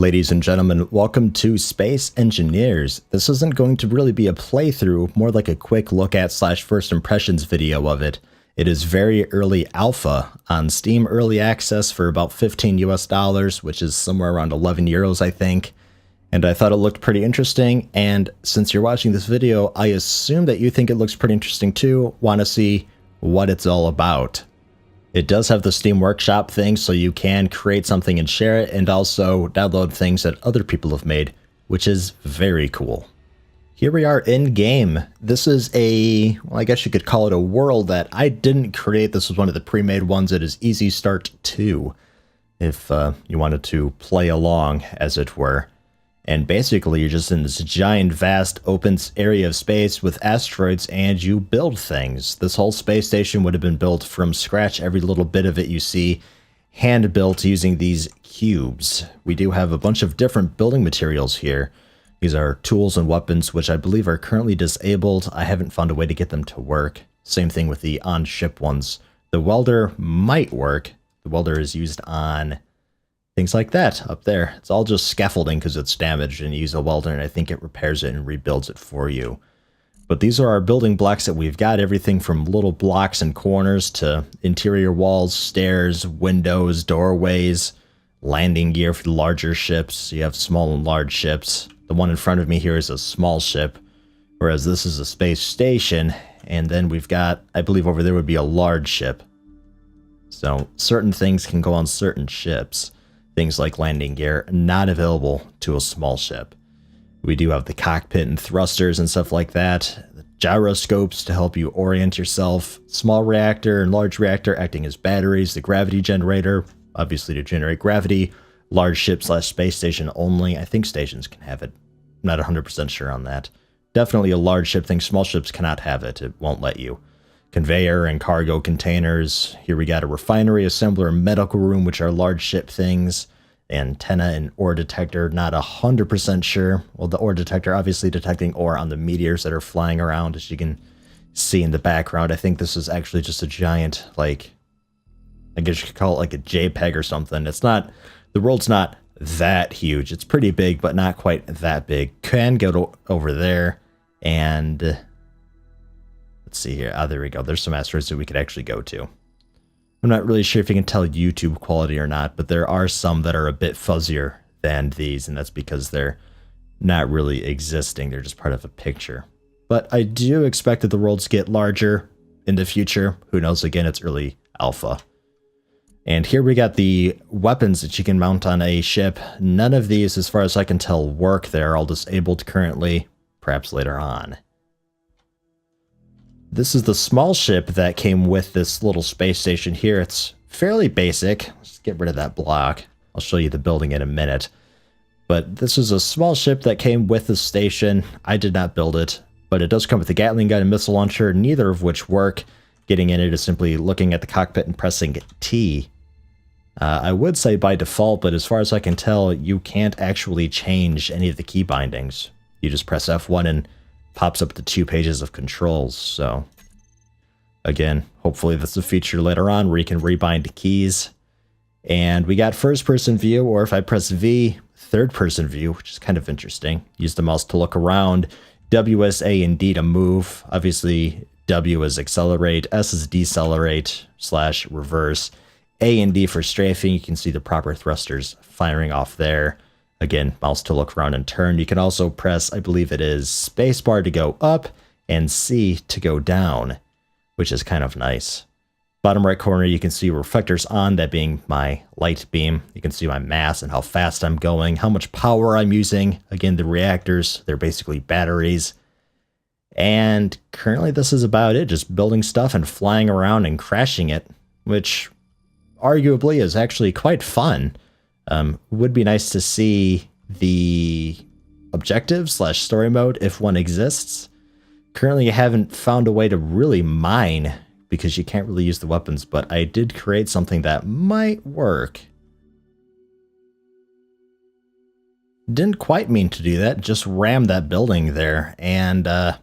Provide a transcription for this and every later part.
Ladies and gentlemen, welcome to Space Engineers. This isn't going to really be a playthrough, more like a quick look at / first impressions video of it. It is very early alpha on Steam Early Access for about $15 US, which is somewhere around 11 euros, I think. And I thought it looked pretty interesting, and since you're watching this video, I assume that you think it looks pretty interesting too, want to see what it's all about. It does have the Steam Workshop thing, so you can create something and share it, and also download things that other people have made, which is very cool. Here we are in game. This is well, I guess you could call it a world that I didn't create. This was one of the pre-made ones. It is Easy Start 2, if you wanted to play along, as it were. And basically, you're just in this giant, vast, open area of space with asteroids, and you build things. This whole space station would have been built from scratch. Every little bit of it you see hand-built using these cubes. We do have a bunch of different building materials here. These are tools and weapons, which I believe are currently disabled. I haven't found a way to get them to work. Same thing with the on-ship ones. The welder might work. The welder is used on things like that up there. It's all just scaffolding because it's damaged, and you use a welder and I think it repairs it and rebuilds it for you. But these are our building blocks that we've got. Everything from little blocks and corners to interior walls, stairs, windows, doorways, landing gear for the larger ships. You have small and large ships. The one in front of me here is a small ship, whereas this is a space station. And then we've got, I believe over there would be a large ship. So certain things can go on certain ships. Things like landing gear, not available to a small ship. We do have the cockpit and thrusters and stuff like that. The gyroscopes to help you orient yourself. Small reactor and large reactor acting as batteries. The gravity generator, obviously to generate gravity. Large ship / space station only. I think stations can have it. I'm not 100% sure on that. Definitely a large ship thing. Small ships cannot have it. It won't let you. Conveyor and cargo containers. Here we got a refinery, assembler, and medical room, which are large ship things. Antenna and ore detector, not 100% sure. Well, the ore detector obviously detecting ore on the meteors that are flying around, as you can see in the background. I think this is actually just a giant, like, I guess you could call it like a JPEG or something. It's not, the world's not that huge. It's pretty big, but not quite that big. Can go over there, and let's see here. Ah, there we go. There's some asteroids that we could actually go to. I'm not really sure if you can tell YouTube quality or not, but there are some that are a bit fuzzier than these, and that's because they're not really existing. They're just part of a picture. But I do expect that the worlds get larger in the future. Who knows? Again, it's early alpha. And here we got the weapons that you can mount on a ship. None of these, as far as I can tell, work. They're all disabled currently, perhaps later on. This is the small ship that came with this little space station here. It's fairly basic. Let's get rid of that block. I'll show you the building in a minute. But this is a small ship that came with the station. I did not build it, but it does come with a Gatling gun and missile launcher, neither of which work. Getting in it is simply looking at the cockpit and pressing T. I would say by default, but as far as I can tell, you can't actually change any of the key bindings. You just press F1 and pops up the 2 pages of controls. So again, hopefully that's a feature later on where you can rebind keys. And we got first person view, or if I press V, third person view, which is kind of interesting. Use the mouse to look around. W is A and D to move. Obviously W is accelerate, S is decelerate / reverse. A and D for strafing. You can see the proper thrusters firing off there. Again, mouse to look around and turn. You can also press, I believe it is spacebar to go up and C to go down, which is kind of nice. Bottom right corner, you can see reflectors on, that being my light beam. You can see my mass and how fast I'm going, how much power I'm using. Again, the reactors, they're basically batteries. And currently this is about it, just building stuff and flying around and crashing it, which arguably is actually quite fun. Would be nice to see the objectives / story mode if one exists. Currently, I haven't found a way to really mine because you can't really use the weapons, but I did create something that might work. Didn't quite mean to do that, just rammed that building there, and as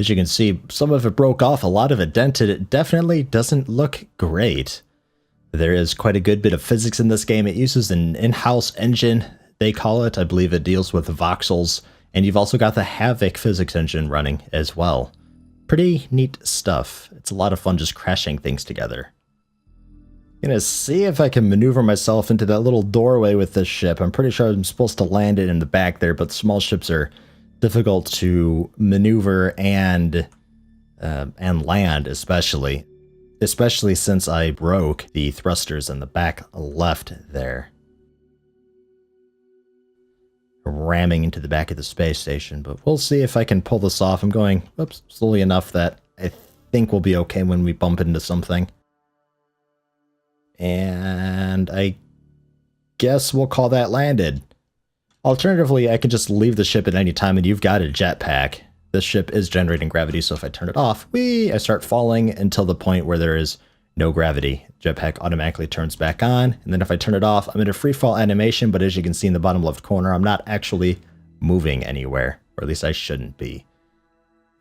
you can see, some of it broke off, a lot of it dented. It definitely doesn't look great. There is quite a good bit of physics in this game. It uses an in-house engine they call it. I believe it deals with voxels, and you've also got the Havoc physics engine running as well. Pretty neat stuff. It's a lot of fun just crashing things together. Gonna see if I can maneuver myself into that little doorway with this ship. I'm pretty sure I'm supposed to land it in the back there, but small ships are difficult to maneuver and land, especially since I broke the thrusters in the back left there, ramming into the back of the space station. But we'll see if I can pull this off. I'm going slowly enough that I think we'll be okay when we bump into something. And I guess we'll call that landed. Alternatively, I can just leave the ship at any time, and you've got a jetpack. This ship is generating gravity, so if I turn it off, I start falling until the point where there is no gravity. Jetpack automatically turns back on, and then if I turn it off, I'm in a free fall animation, but as you can see in the bottom left corner, I'm not actually moving anywhere, or at least I shouldn't be.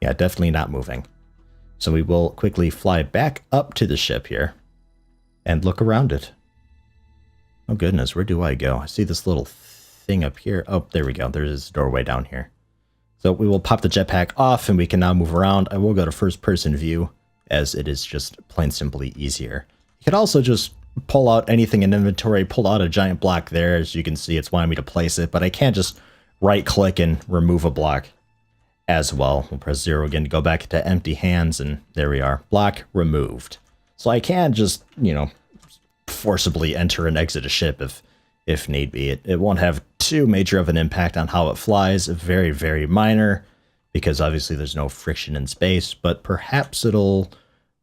Yeah, definitely not moving. So we will quickly fly back up to the ship here and look around it. Oh goodness, where do I go? I see this little thing up here. Oh, there we go. There's this doorway down here. So we will pop the jetpack off and we can now move around. I will go to first person view as it is just plain simply easier. You can also just pull out anything in inventory, pull out a giant block there. As you can see, it's wanting me to place it, but I can't just right click and remove a block as well. We'll press 0 again to go back to empty hands, and there we are. Block removed. So I can just, forcibly enter and exit a ship if need be. It won't have too major of an impact on how it flies. Very, very minor, because obviously there's no friction in space, but perhaps it'll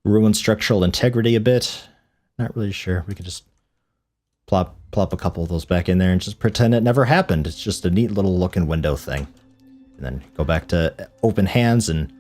ruin structural integrity a bit. Not really sure. We can just plop a couple of those back in there and just pretend it never happened. It's just a neat little looking window thing. And then go back to open hands and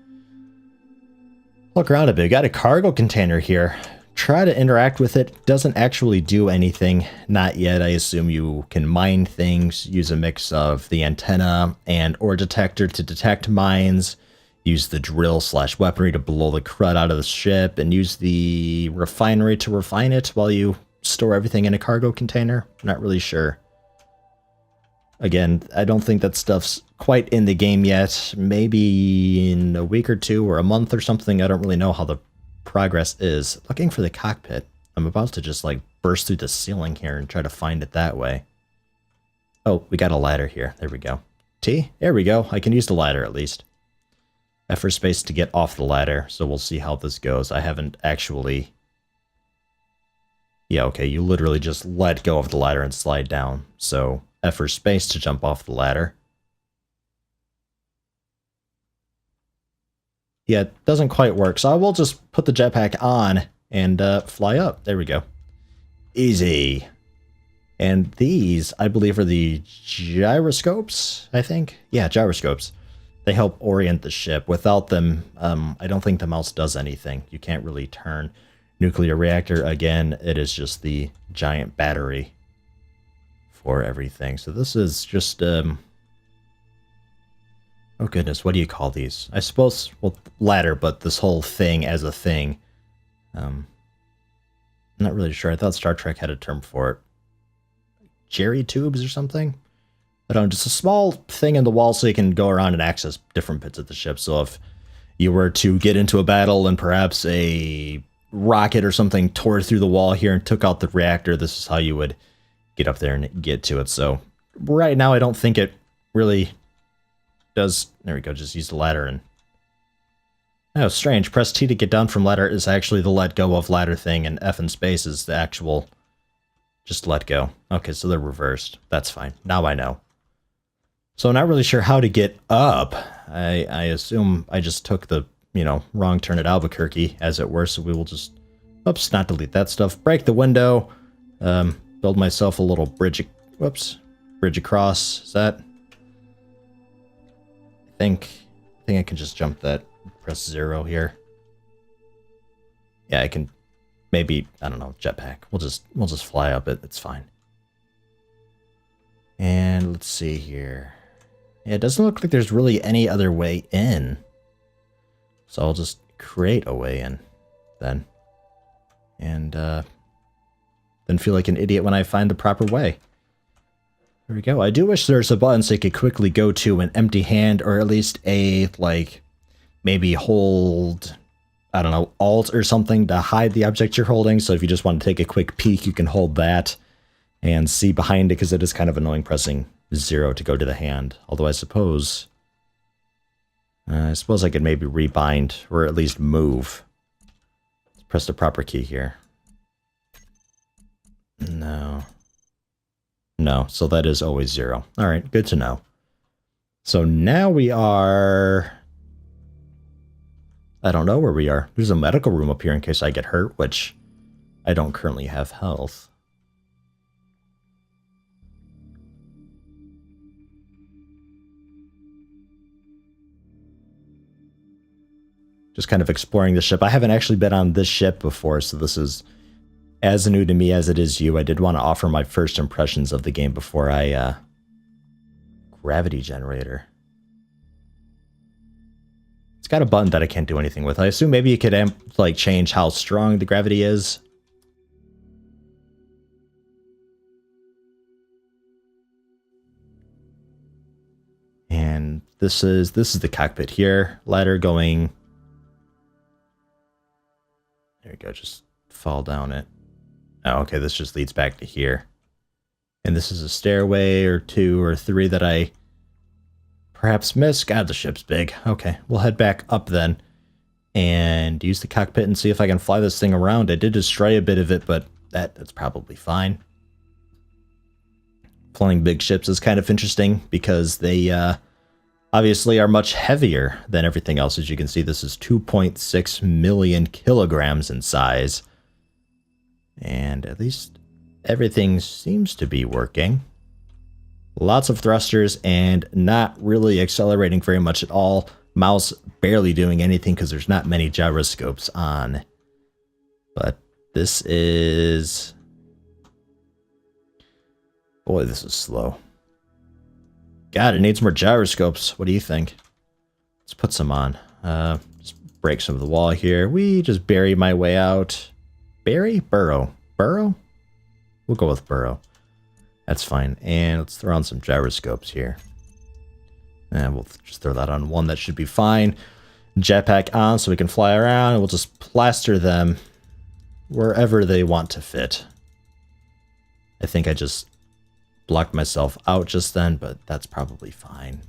look around a bit. Got a cargo container here. Try to interact with it. Doesn't actually do anything. Not yet. I assume you can mine things, use a mix of the antenna and ore detector to detect mines, use the drill/weaponry to blow the crud out of the ship, and use the refinery to refine it while you store everything in a cargo container. Not really sure. Again, I don't think that stuff's quite in the game yet. Maybe in a week or two or a month or something. I don't really know how the progress is. Looking for the cockpit. I'm about to just burst through the ceiling here and try to find it that way. Oh, we got a ladder here. There we go. T? There we go. I can use the ladder at least. F for space to get off the ladder, so we'll see how this goes. I haven't actually... Yeah, okay, you literally just let go of the ladder and slide down. So F for space to jump off the ladder. Yeah, it doesn't quite work, so I will just put the jetpack on and fly up. There we go. Easy. And these, I believe, are the gyroscopes, I think? Yeah, gyroscopes. They help orient the ship. Without them, I don't think the mouse does anything. You can't really turn. Nuclear reactor, again, it is just the giant battery for everything. So this is just... Oh goodness, what do you call these? I suppose, well, ladder, but this whole thing as a thing. I'm not really sure. I thought Star Trek had a term for it. Jerry tubes or something? I don't know, just a small thing in the wall so you can go around and access different bits of the ship. So if you were to get into a battle and perhaps a rocket or something tore through the wall here and took out the reactor, this is how you would get up there and get to it. So right now I don't think it really... does, there we go, just use the ladder and... Oh, strange. Press T to get down from ladder is actually the let go of ladder thing, and F in space is the actual just let go. Okay, so they're reversed. That's fine. Now I know. So I'm not really sure how to get up. I assume I just took the, wrong turn at Albuquerque, as it were, so we will just... Oops, not delete that stuff. Break the window. Build myself a little bridge... Whoops. Bridge across. Is that... I think I can just jump that. Press 0 here. Yeah, I can maybe, I don't know, jetpack. We'll just fly up it. It's fine. And let's see here. Yeah, it doesn't look like there's really any other way in. So I'll just create a way in then. And then feel like an idiot when I find the proper way. There we go. I do wish there's a button so you could quickly go to an empty hand, or at least a, like, maybe hold, I don't know, Alt or something to hide the object you're holding. So if you just want to take a quick peek, you can hold that and see behind it, because it is kind of annoying pressing 0 to go to the hand. Although I suppose I could maybe rebind, or at least move. Let's press the proper key here. No. No, so that is always 0. All right, good to know. So now we are... I don't know where we are. There's a medical room up here in case I get hurt, which I don't currently have health. Just kind of exploring the ship. I haven't actually been on this ship before, so this is as new to me as it is you. I did want to offer my first impressions of the game before I... Gravity generator. It's got a button that I can't do anything with. I assume maybe you could like change how strong the gravity is. And this is the cockpit here. Ladder going... There we go, just fall down it. Oh, okay, this just leads back to here. And this is a stairway or 2 or 3 that I perhaps missed. God, the ship's big. Okay, we'll head back up then and use the cockpit and see if I can fly this thing around. I did destroy a bit of it, but that's probably fine. Flying big ships is kind of interesting because they obviously are much heavier than everything else. As you can see, this is 2.6 million kilograms in size. And at least everything seems to be working. Lots of thrusters and not really accelerating very much at all. Mouse barely doing anything because there's not many gyroscopes on. But this is... Boy, this is slow. God, it needs more gyroscopes. What do you think? Let's put some on. Just break some of the wall here. We just bury my way out. Bury? Burrow. Burrow? We'll go with burrow. That's fine. And let's throw on some gyroscopes here. And we'll just throw that on one. That should be fine. Jetpack on so we can fly around. And we'll just plaster them wherever they want to fit. I think I just blocked myself out just then, but that's probably fine.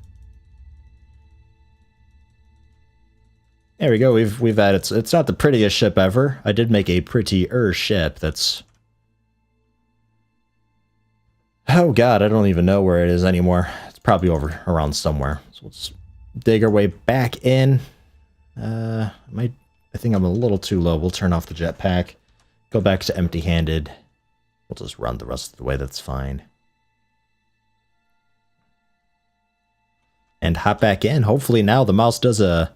There we go. We've added. It's not the prettiest ship ever. I did make a prettier ship. That's... Oh god, I don't even know where it is anymore. It's probably over around somewhere. So we'll just dig our way back in. I think I'm a little too low. We'll turn off the jetpack. Go back to empty-handed. We'll just run the rest of the way. That's fine. And hop back in. Hopefully now the mouse does a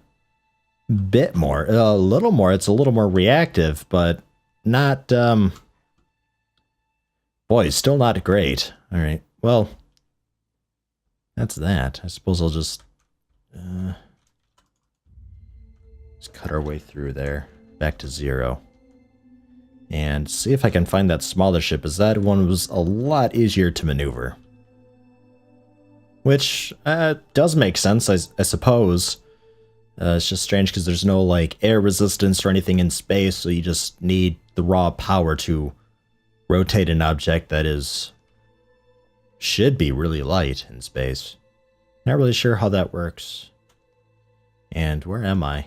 bit more. A little more. It's a little more reactive, but not... Boy, still not great. All right. Well, that's that. I suppose I'll just cut our way through there. Back to 0. And see if I can find that smaller ship, as that one was a lot easier to maneuver. Which does make sense, I suppose. It's just strange because there's no like air resistance or anything in space, so you just need the raw power to rotate an object that should be really light in space. Not really sure how that works. And where am I?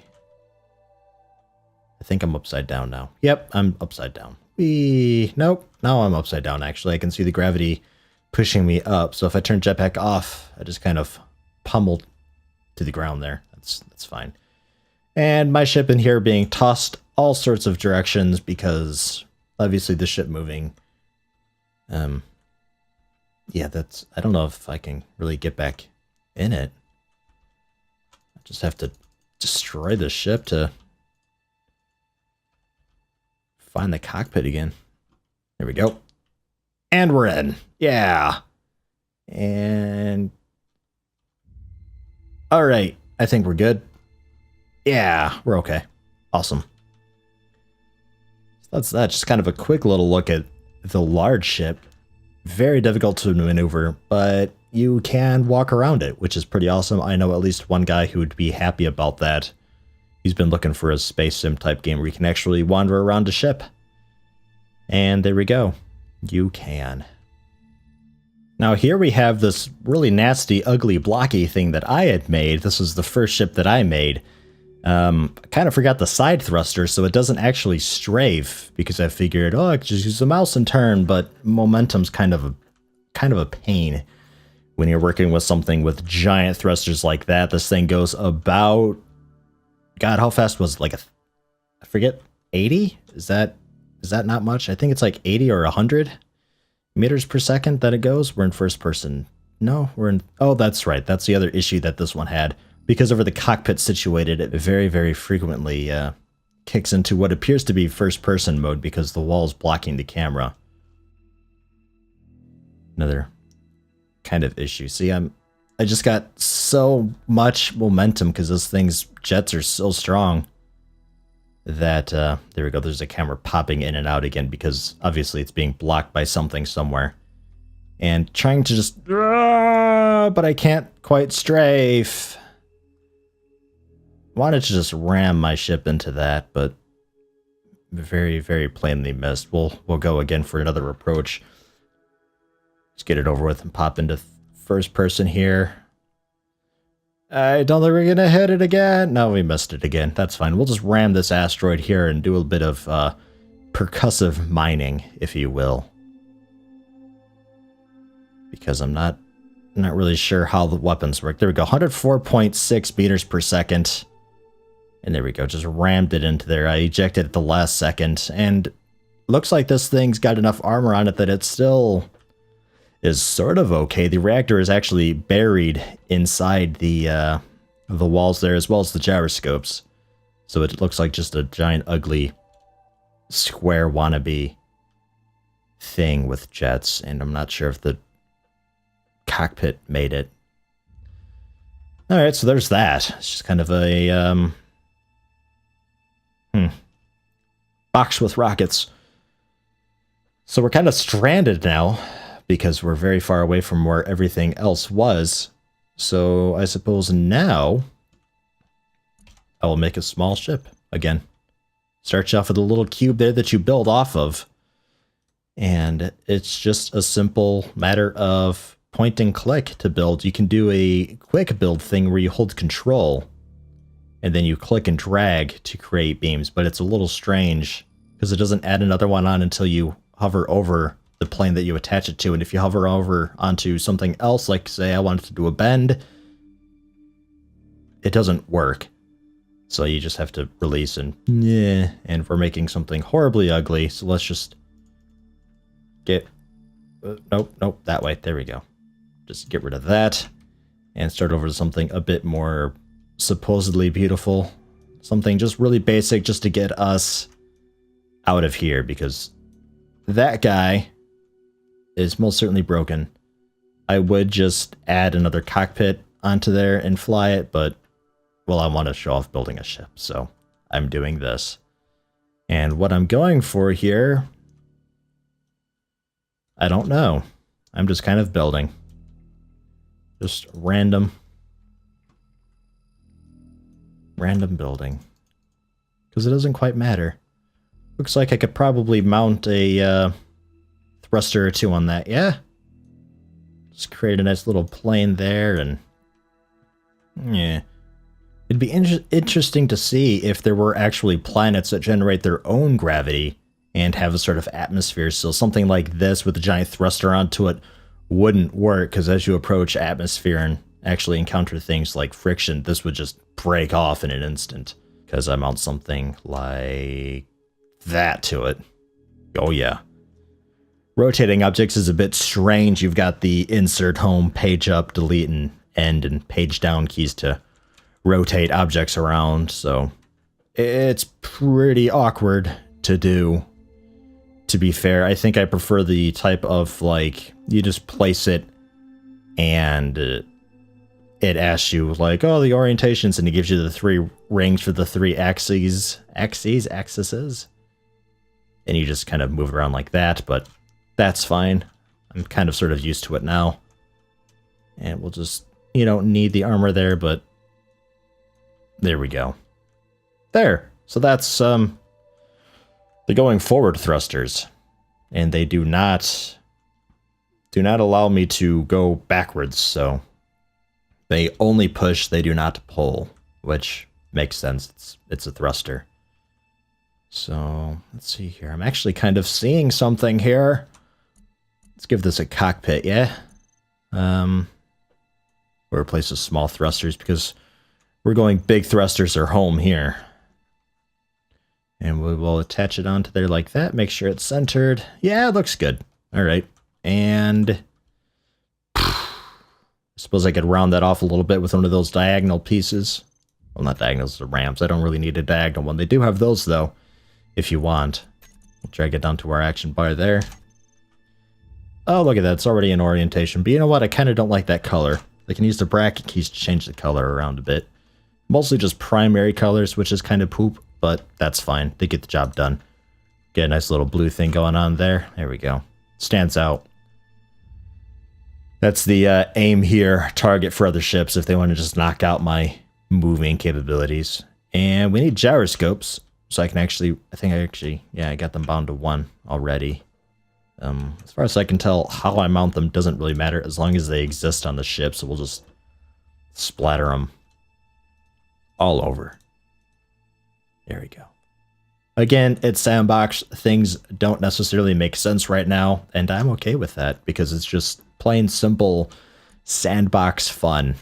I think I'm upside down now. Yep, I'm upside down. Nope, now I'm upside down actually. I can see the gravity pushing me up, so if I turn jetpack off, I just kind of pummeled to the ground there. That's fine. And my ship in here being tossed all sorts of directions because obviously the ship moving. Yeah, I don't know if I can really get back in it. I just have to destroy the ship to find the cockpit again. There we go. And we're in. Yeah. And all right. I think we're good. Yeah, we're okay. Awesome. So that's that. Just kind of a quick little look at the large ship. Very difficult to maneuver, but you can walk around it, which is pretty awesome. I know at least one guy who would be happy about that. He's been looking for a space sim type game where you can actually wander around a ship. And there we go. You can. Now here we have this really nasty, ugly, blocky thing that I had made. This is the first ship that I made. I kind of forgot the side thruster, so it doesn't actually strafe, because I figured, oh, I could just use the mouse and turn, but momentum's kind of a pain when you're working with something with giant thrusters like that. This thing goes about, God, how fast was it? Like I forget, 80? Is that not much? I think it's like 80 or 100 meters per second that it goes. We're in first person. No, we're in, oh, that's right. That's the other issue that this one had. Because over the cockpit situated, it very, very frequently kicks into what appears to be first-person mode because the wall's blocking the camera. Another kind of issue. See, I just got so much momentum because this thing's jets are so strong that, there we go, there's a camera popping in and out again because obviously it's being blocked by something somewhere. And trying to just, but I can't quite strafe. Wanted to just ram my ship into that, but very, very plainly missed. We'll go again for another approach. Let's get it over with and pop into first person here. I don't think we're gonna hit it again. No, we missed it again. That's fine. We'll just ram this asteroid here and do a bit of percussive mining, if you will. Because I'm not really sure how the weapons work. There we go. 104.6 meters per second. And there we go, just rammed it into there. I ejected at the last second, and looks like this thing's got enough armor on it that it still is sort of okay. The reactor is actually buried inside the walls there, as well as the gyroscopes. So it looks like just a giant, ugly, square wannabe thing with jets, and I'm not sure if the cockpit made it. Alright, so there's that. It's just kind of a, box with rockets. So we're kind of stranded now because we're very far away from where everything else was. So I suppose now I will make a small ship again. Starts off with a little cube there that you build off of. And it's just a simple matter of point and click to build. You can do a quick build thing where you hold control and then you click and drag to create beams, but it's a little strange because it doesn't add another one on until you hover over the plane that you attach it to. And if you hover over onto something else, like say I wanted to do a bend, it doesn't work. So you just have to release and yeah, and we're making something horribly ugly. So let's just get, nope, that way. There we go. Just get rid of that and start over to something a bit more supposedly beautiful, something just really basic just to get us out of here, because that guy is most certainly broken. I would just add another cockpit onto there and fly it, but well, I want to show off building a ship, so I'm doing this. And what I'm going for here, I don't know. I'm just kind of building. Just random building, because it doesn't quite matter. Looks like I could probably mount a thruster or two on that. Yeah, just create a nice little plane there, and yeah, it'd be interesting to see if there were actually planets that generate their own gravity and have a sort of atmosphere. So something like this with a giant thruster onto it wouldn't work, because as you approach atmosphere and actually encounter things like friction, this would just break off in an instant. Because I mount something like that to it. Oh yeah. Rotating objects is a bit strange. You've got the insert home, page up, delete, and end, and page down keys to rotate objects around. So it's pretty awkward to do. To be fair, I think I prefer the type of, like, you just place it and it asks you, like, oh, the orientations, and it gives you the 3 rings for the 3 axes, and you just kind of move around like that, but that's fine. I'm kind of sort of used to it now. And we'll just, you don't need the armor there, but there we go. There. So that's the going forward thrusters. And they do not allow me to go backwards, so they only push, they do not pull, which makes sense. It's a thruster. So let's see here. I'm actually kind of seeing something here. Let's give this a cockpit, yeah? We'll replace the small thrusters because we're going big thrusters are home here. And we will attach it onto there like that. Make sure it's centered. Yeah, it looks good. All right. And I suppose I could round that off a little bit with one of those diagonal pieces. Well, not diagonals, the ramps. I don't really need a diagonal one. They do have those, though, if you want. We'll drag it down to our action bar there. Oh, look at that. It's already in orientation. But you know what? I kind of don't like that color. I can use the bracket keys to change the color around a bit. Mostly just primary colors, which is kind of poop, but that's fine. They get the job done. Get a nice little blue thing going on there. There we go. Stands out. That's the aim here, target for other ships if they want to just knock out my moving capabilities. And we need gyroscopes, so I can actually, I got them bound to 1 already. As far as I can tell, how I mount them doesn't really matter as long as they exist on the ship, so we'll just splatter them all over. There we go. Again, it's sandbox. Things don't necessarily make sense right now, and I'm okay with that because it's just plain simple sandbox fun.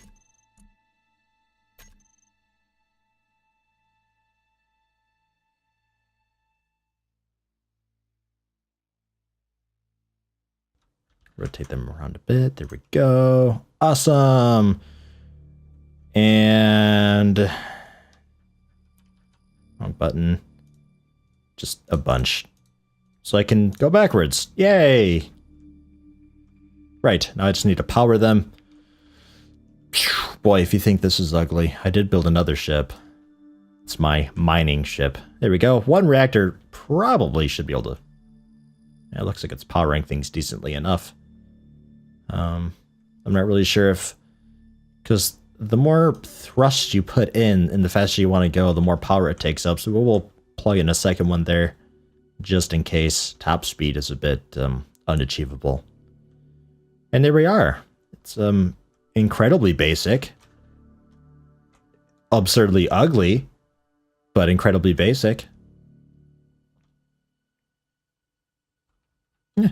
Rotate them around a bit. There we go. Awesome. And wrong button. Just a bunch. So I can go backwards. Yay. Right. Now I just need to power them. Boy, if you think this is ugly, I did build another ship. It's my mining ship. There we go. 1 reactor probably should be able to... Yeah, it looks like it's powering things decently enough. I'm not really sure if... Because the more thrust you put in and the faster you want to go, the more power it takes up. So we'll plug in a second one there, just in case top speed is a bit unachievable. And there we are. It's incredibly basic. Absurdly ugly, but incredibly basic. Yeah.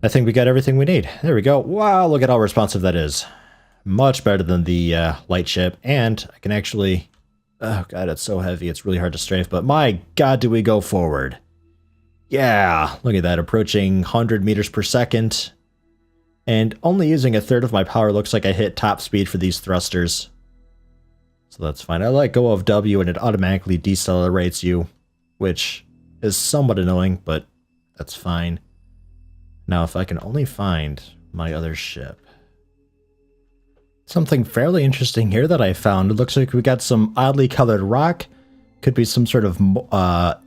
I think we got everything we need. There we go. Wow, look at how responsive that is. Much better than the light ship. And I can actually... Oh god, it's so heavy. It's really hard to strafe. But my god, do we go forward. Yeah, look at that. Approaching 100 meters per second. And only using a third of my power. Looks like I hit top speed for these thrusters. So that's fine. I let go of W and it automatically decelerates you, which is somewhat annoying, but that's fine. Now, if I can only find my other ship. Something fairly interesting here that I found. It looks like we got some oddly colored rock. Could be some sort of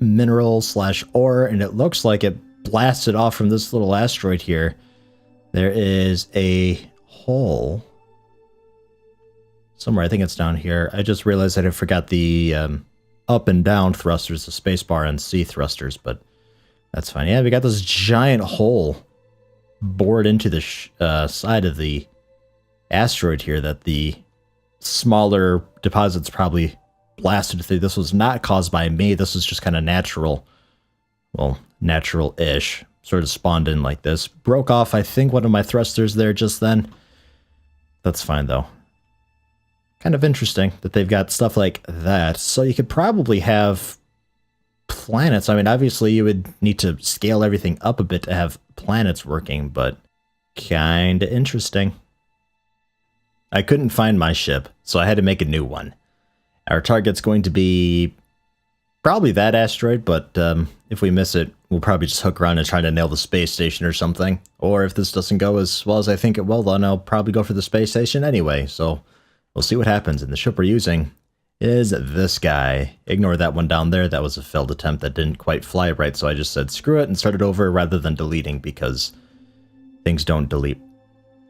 mineral / ore, and it looks like it blasted off from this little asteroid here. There is a hole somewhere. I think it's down here. I just realized that I forgot the up and down thrusters, the spacebar and C thrusters, but that's fine. Yeah, we got this giant hole bored into the side of the asteroid here that the smaller deposits probably blasted through. This was not caused by me. This was just kind of natural. Well, natural-ish. Sort of spawned in like this. Broke off, I think, one of my thrusters there just then. That's fine, though. Kind of interesting that they've got stuff like that. So you could probably have planets. I mean, obviously you would need to scale everything up a bit to have planets working, but kind of interesting. I couldn't find my ship, so I had to make a new one. Our target's going to be probably that asteroid, but if we miss it, we'll probably just hook around and try to nail the space station or something. Or if this doesn't go as well as I think it will, then I'll probably go for the space station anyway. So we'll see what happens. And the ship we're using is this guy. Ignore that one down there. That was a failed attempt that didn't quite fly right. So I just said screw it and started over rather than deleting because things don't delete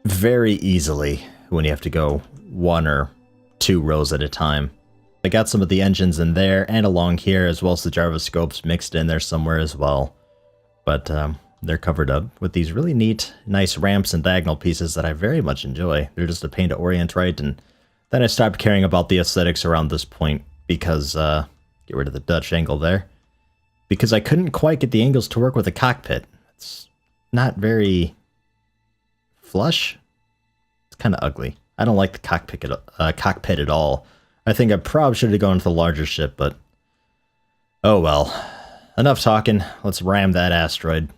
very easily when you have to go 1 or 2 rows at a time. I got some of the engines in there and along here, as well as the gyroscopes mixed in there somewhere as well. But they're covered up with these really neat, nice ramps and diagonal pieces that I very much enjoy. They're just a pain to orient right, and then I stopped caring about the aesthetics around this point because, get rid of the Dutch angle there, because I couldn't quite get the angles to work with the cockpit. It's not very flush. It's kind of ugly. I don't like the cockpit at all. I think I probably should have gone with the larger ship, but oh well. Enough talking. Let's ram that asteroid.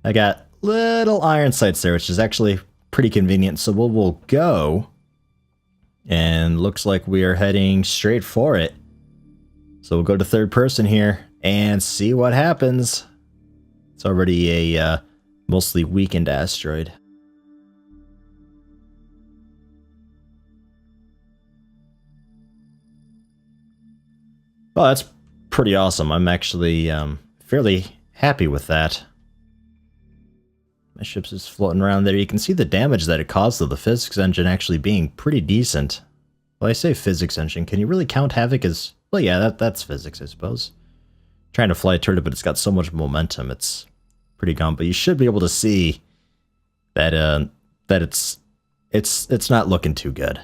I got little iron sights there, which is actually pretty convenient. So we'll go, and looks like we are heading straight for it. So we'll go to third person here and see what happens. It's already a mostly weakened asteroid. Well, that's pretty awesome. I'm actually fairly happy with that. My ship's just floating around there. You can see the damage that it caused to the physics engine actually being pretty decent. Well, I say physics engine. Can you really count Havoc as... Well, yeah, that's physics, I suppose. Trying to fly toward it, but it's got so much momentum. It's pretty gone. But you should be able to see that that it's not looking too good.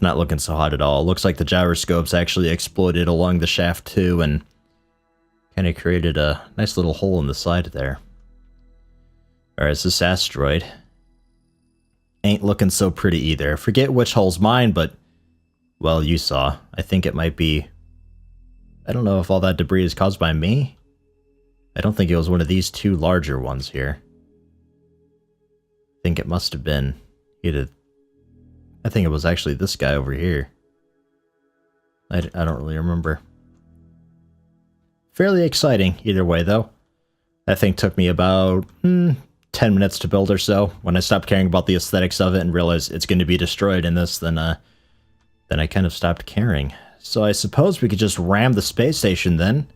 Not looking so hot at all. Looks like the gyroscopes actually exploded along the shaft too, and kind of created a nice little hole in the side there. Alright, so this asteroid ain't looking so pretty either. Forget which hole's mine, but, well, you saw. I think it might be... I don't know if all that debris is caused by me. I don't think it was one of these 2 larger ones here. I think it must have been either... I think it was actually this guy over here. I don't really remember. Fairly exciting either way, though. That thing took me about 10 minutes to build or so. When I stopped caring about the aesthetics of it and realized it's going to be destroyed in this, then I kind of stopped caring. So I suppose we could just ram the space station then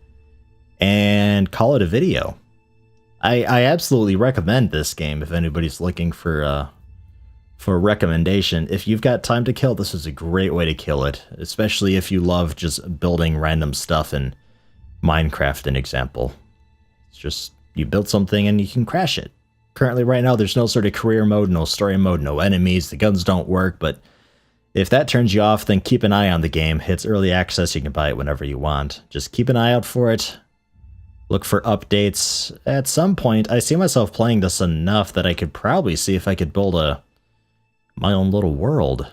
and call it a video. I absolutely recommend this game if anybody's looking for a recommendation. If you've got time to kill, this is a great way to kill it, especially if you love just building random stuff in Minecraft, an example. It's just, you build something and you can crash it. Currently, right now, there's no sort of career mode, no story mode, no enemies, the guns don't work, but if that turns you off, then keep an eye on the game. It's early access, you can buy it whenever you want. Just keep an eye out for it. Look for updates. At some point, I see myself playing this enough that I could probably see if I could build my own little world.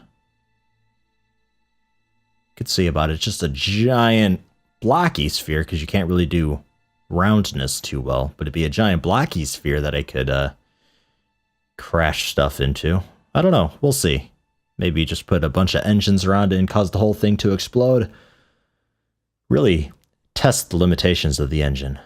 Could see about it. Just a giant blocky sphere, because you can't really do roundness too well, but it'd be a giant blocky sphere that I could crash stuff into. I don't know. We'll see. Maybe just put a bunch of engines around it and cause the whole thing to explode. Really test the limitations of the engine.